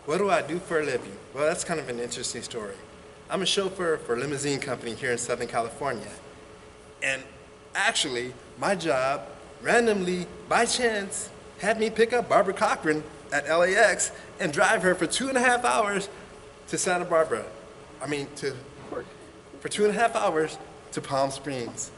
What do I do for a living? Well, that's kind of an interesting story. I'm a chauffeur for a limousine company here in Southern California. And actually, my job, randomly, by chance, had me pick up Barbara Cochran at LAX and drive her for 2.5 hours to Santa Barbara. I mean, for 2.5 hours to Palm Springs.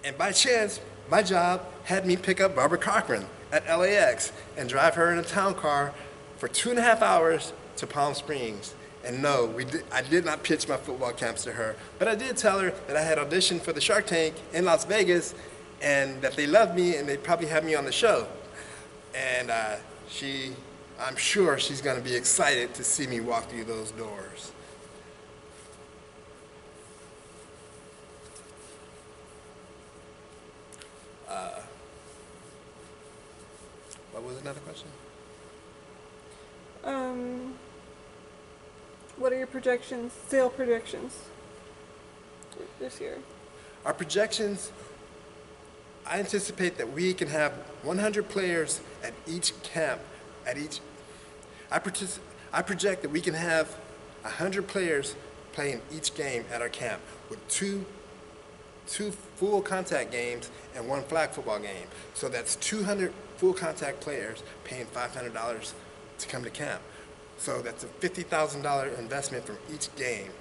And by chance, my job had me pick up Barbara Cochran at LAX and drive her in a town car for 2.5 hours to Palm Springs. And no, I did not pitch my football camps to her, but I did tell her that I had auditioned for the Shark Tank in Las Vegas and that they loved me and they'd probably have me on the show. And I'm sure she's gonna be excited to see me walk through those doors. What was another question? What are your projections, sale projections this year? Our projections, I anticipate that we can have 100 players at each camp, I project that we can have 100 players playing each game at our camp with two full contact games and one flag football game. So that's 200 full contact players paying $500 to come to camp. So that's a $50,000 investment from each game,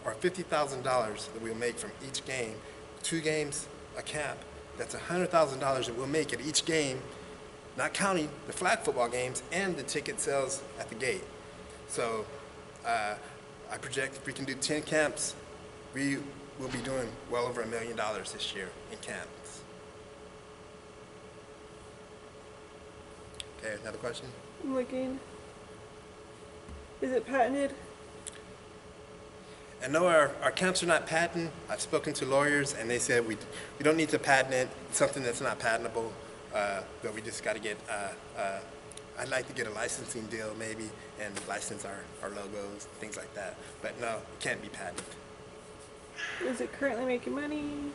or $50,000 that we'll make from each game. 2 games a camp, that's $100,000 that we'll make at each game, not counting the flag football games and the ticket sales at the gate. So I project if we can do 10 camps, we will be doing well over $1 million this year in camps. Okay, another question? I'm looking. Is it patented? And no, our camps are not patented. I've spoken to lawyers and they said we don't need to patent it. It's something that's not patentable, but we just got to get, I'd like to get a licensing deal maybe and license our logos, things like that. But no, it can't be patented. Is it currently making money?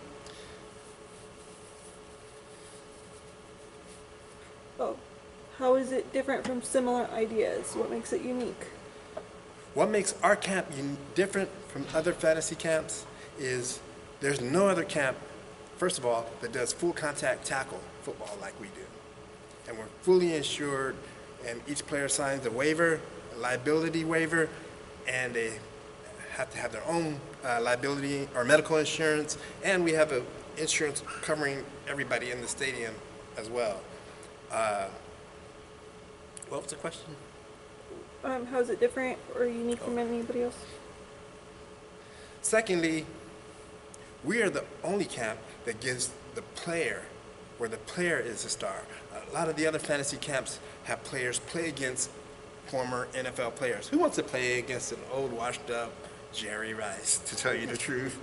Oh, how is it different from similar ideas? What makes it unique? What makes our camp different from other fantasy camps is there's no other camp, first of all, that does full contact tackle football like we do. And we're fully insured, and each player signs a waiver, a liability waiver, and they have to have their own liability or medical insurance, and we have insurance covering everybody in the stadium as well. What was the question? How is it different or unique from anybody else? Secondly, we are the only camp that gives the player, where the player is the star. A lot of the other fantasy camps have players play against former NFL players. Who wants to play against an old, washed-up Jerry Rice, to tell you the truth?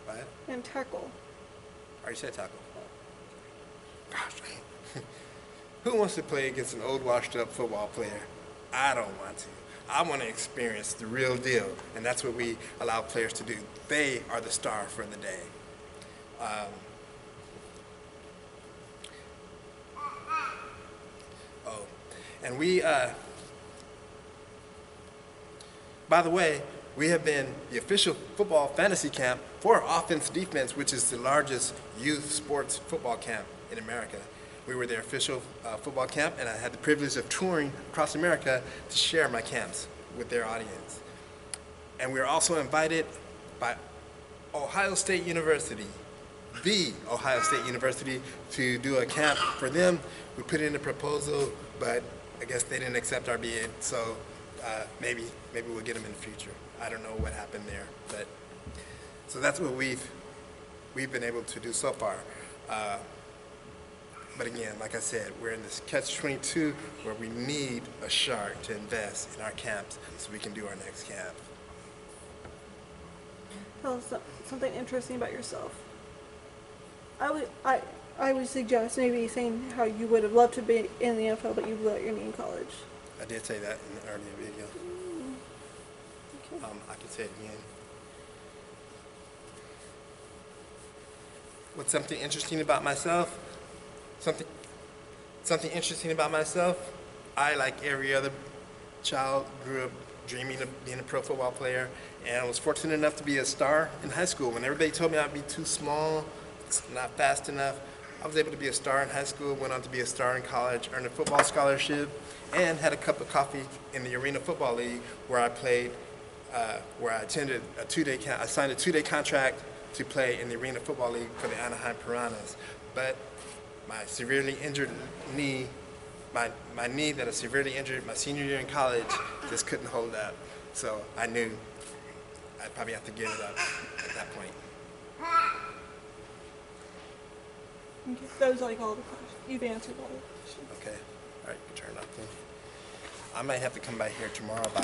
What? And tackle. Or you said tackle. Gosh, who wants to play against an old, washed-up football player? I don't want to. I want to experience the real deal, and that's what we allow players to do. They are the star for the day. And we, by the way, we have been the official football fantasy camp for Offense Defense, which is the largest youth sports football camp in America. We were their official football camp, and I had the privilege of touring across America to share my camps with their audience. And we were also invited by Ohio State University, the Ohio State University, to do a camp for them. We put in a proposal, but I guess they didn't accept our bid, so maybe we'll get them in the future. I don't know what happened there, but so that's what we've been able to do so far. But again, like I said, we're in this catch-22 where we need a shark to invest in our camps so we can do our next camp. Tell us something interesting about yourself. I would suggest maybe saying how you would have loved to be in the NFL, but you blew out your knee in college. I did say that in the earlier video. Okay. I can say it again. What's something interesting about myself? Something interesting about myself? I, like every other child, grew up dreaming of being a pro football player, and I was fortunate enough to be a star in high school. When everybody told me I'd be too small, not fast enough, I was able to be a star in high school, went on to be a star in college, earned a football scholarship, and had a cup of coffee in the Arena Football League where I played, where I attended I signed a 2-day contract to play in the Arena Football League for the Anaheim Piranhas. But my severely injured knee, my knee that was severely injured my senior year in college just couldn't hold up. So I knew I'd probably have to give it up at that point. Okay. That was like all the questions. You've answered all the questions. Okay, all right, you turn it off then. I might have to come by here tomorrow by